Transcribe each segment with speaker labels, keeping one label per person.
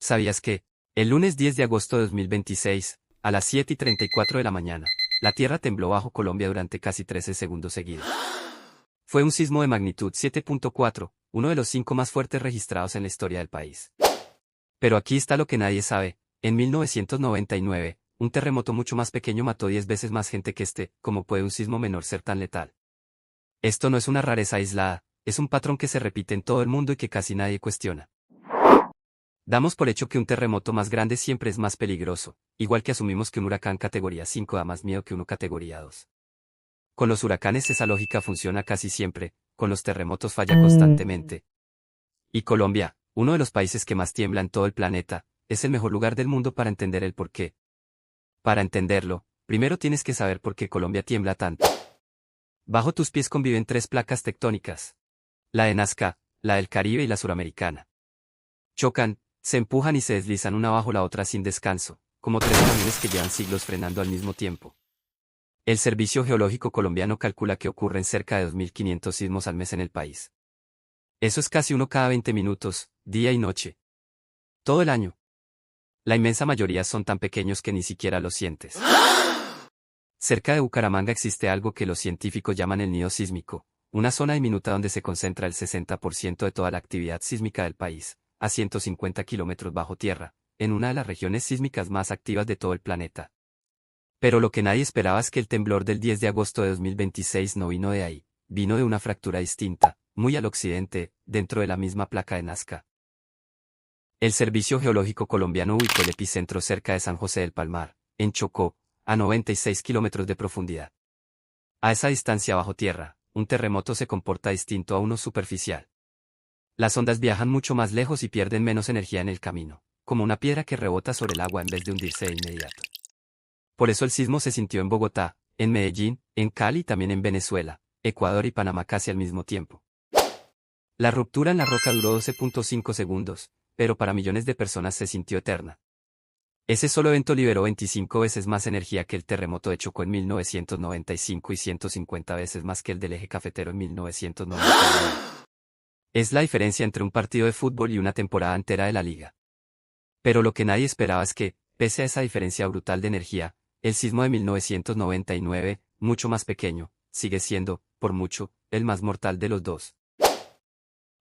Speaker 1: ¿Sabías que, el lunes 10 de agosto de 2026, a las 7:34 de la mañana, la tierra tembló bajo Colombia durante casi 13 segundos seguidos? Fue un sismo de magnitud 7.4, uno de los 5 más fuertes registrados en la historia del país. Pero aquí está lo que nadie sabe: en 1999, un terremoto mucho más pequeño mató 10 veces más gente que este. ¿Cómo puede un sismo menor ser tan letal? Esto no es una rareza aislada, es un patrón que se repite en todo el mundo y que casi nadie cuestiona. Damos por hecho que un terremoto más grande siempre es más peligroso, igual que asumimos que un huracán categoría 5 da más miedo que uno categoría 2. Con los huracanes esa lógica funciona casi siempre, con los terremotos falla constantemente. Y Colombia, uno de los países que más tiembla en todo el planeta, es el mejor lugar del mundo para entender el porqué. Para entenderlo, primero tienes que saber por qué Colombia tiembla tanto. Bajo tus pies conviven 3 placas tectónicas: la de Nazca, la del Caribe y la suramericana. Chocan, se empujan y se deslizan una bajo la otra sin descanso, como 3 camiones que llevan siglos frenando al mismo tiempo. El Servicio Geológico Colombiano calcula que ocurren cerca de 2.500 sismos al mes en el país. Eso es casi uno cada 20 minutos, día y noche. Todo el año. La inmensa mayoría son tan pequeños que ni siquiera los sientes. Cerca de Bucaramanga existe algo que los científicos llaman el nido sísmico, una zona diminuta donde se concentra el 60% de toda la actividad sísmica del país, a 150 kilómetros bajo tierra, en una de las regiones sísmicas más activas de todo el planeta. Pero lo que nadie esperaba es que el temblor del 10 de agosto de 2026 no vino de ahí, vino de una fractura distinta, muy al occidente, dentro de la misma placa de Nazca. El Servicio Geológico Colombiano ubicó el epicentro cerca de San José del Palmar, en Chocó, a 96 kilómetros de profundidad. A esa distancia bajo tierra, un terremoto se comporta distinto a uno superficial. Las ondas viajan mucho más lejos y pierden menos energía en el camino, como una piedra que rebota sobre el agua en vez de hundirse de inmediato. Por eso el sismo se sintió en Bogotá, en Medellín, en Cali y también en Venezuela, Ecuador y Panamá casi al mismo tiempo. La ruptura en la roca duró 12.5 segundos, pero para millones de personas se sintió eterna. Ese solo evento liberó 25 veces más energía que el terremoto de Chocó en 1995 y 150 veces más que el del eje cafetero en 1999. Es la diferencia entre un partido de fútbol y una temporada entera de la liga. Pero lo que nadie esperaba es que, pese a esa diferencia brutal de energía, el sismo de 1999, mucho más pequeño, sigue siendo, por mucho, el más mortal de los dos.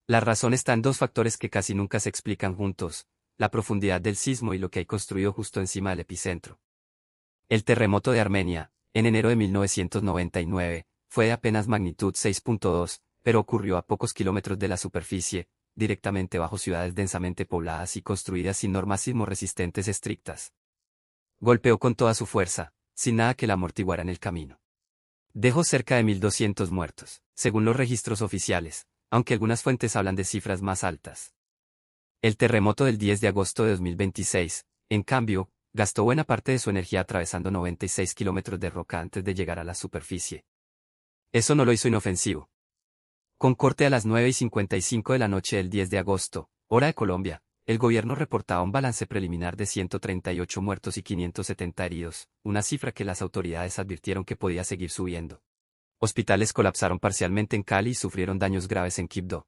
Speaker 1: La razón está en 2 factores que casi nunca se explican juntos: la profundidad del sismo y lo que hay construido justo encima del epicentro. El terremoto de Armenia, en enero de 1999, fue de apenas magnitud 6.2, pero ocurrió a pocos kilómetros de la superficie, directamente bajo ciudades densamente pobladas y construidas sin normas sismorresistentes estrictas. Golpeó con toda su fuerza, sin nada que la amortiguara en el camino. Dejó cerca de 1.200 muertos, según los registros oficiales, aunque algunas fuentes hablan de cifras más altas. El terremoto del 10 de agosto de 2026, en cambio, gastó buena parte de su energía atravesando 96 kilómetros de roca antes de llegar a la superficie. Eso no lo hizo inofensivo. Con corte a las 9:55 de la noche del 10 de agosto, hora de Colombia, el gobierno reportaba un balance preliminar de 138 muertos y 570 heridos, una cifra que las autoridades advirtieron que podía seguir subiendo. Hospitales colapsaron parcialmente en Cali y sufrieron daños graves en Quibdó.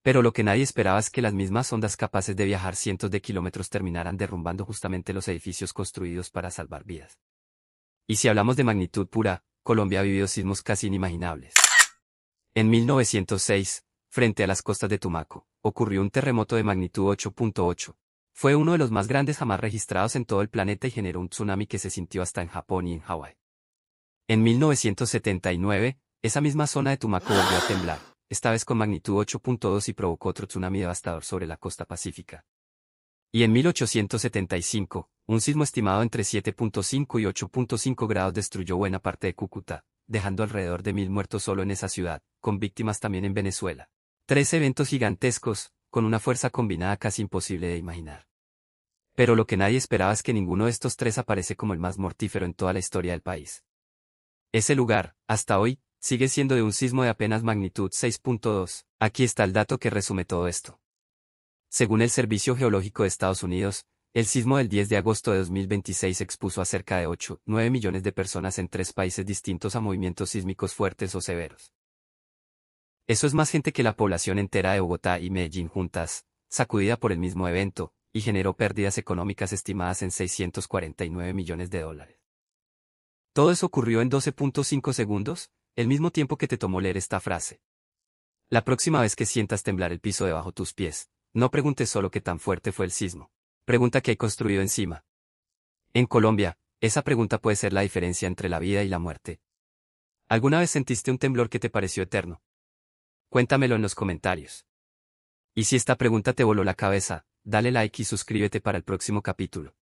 Speaker 1: Pero lo que nadie esperaba es que las mismas ondas capaces de viajar cientos de kilómetros terminaran derrumbando justamente los edificios construidos para salvar vidas. Y si hablamos de magnitud pura, Colombia ha vivido sismos casi inimaginables. En 1906, frente a las costas de Tumaco, ocurrió un terremoto de magnitud 8.8. Fue uno de los más grandes jamás registrados en todo el planeta y generó un tsunami que se sintió hasta en Japón y en Hawái. En 1979, esa misma zona de Tumaco volvió a temblar, esta vez con magnitud 8.2 y provocó otro tsunami devastador sobre la costa pacífica. Y en 1875, un sismo estimado entre 7.5 y 8.5 grados destruyó buena parte de Cúcuta, dejando alrededor de 1.000 muertos solo en esa ciudad, con víctimas también en Venezuela. 3 eventos gigantescos, con una fuerza combinada casi imposible de imaginar. Pero lo que nadie esperaba es que ninguno de estos 3 aparece como el más mortífero en toda la historia del país. Ese lugar, hasta hoy, sigue siendo de un sismo de apenas magnitud 6.2. Aquí está el dato que resume todo esto. Según el Servicio Geológico de Estados Unidos, el sismo del 10 de agosto de 2026 expuso a cerca de 8,9 millones de personas en 3 países distintos a movimientos sísmicos fuertes o severos. Eso es más gente que la población entera de Bogotá y Medellín juntas, sacudida por el mismo evento, y generó pérdidas económicas estimadas en $649 millones. Todo eso ocurrió en 12.5 segundos, el mismo tiempo que te tomó leer esta frase. La próxima vez que sientas temblar el piso debajo tus pies, no preguntes solo qué tan fuerte fue el sismo. Pregunta qué hay construido encima. En Colombia, esa pregunta puede ser la diferencia entre la vida y la muerte. ¿Alguna vez sentiste un temblor que te pareció eterno? Cuéntamelo en los comentarios. Y si esta pregunta te voló la cabeza, dale like y suscríbete para el próximo capítulo.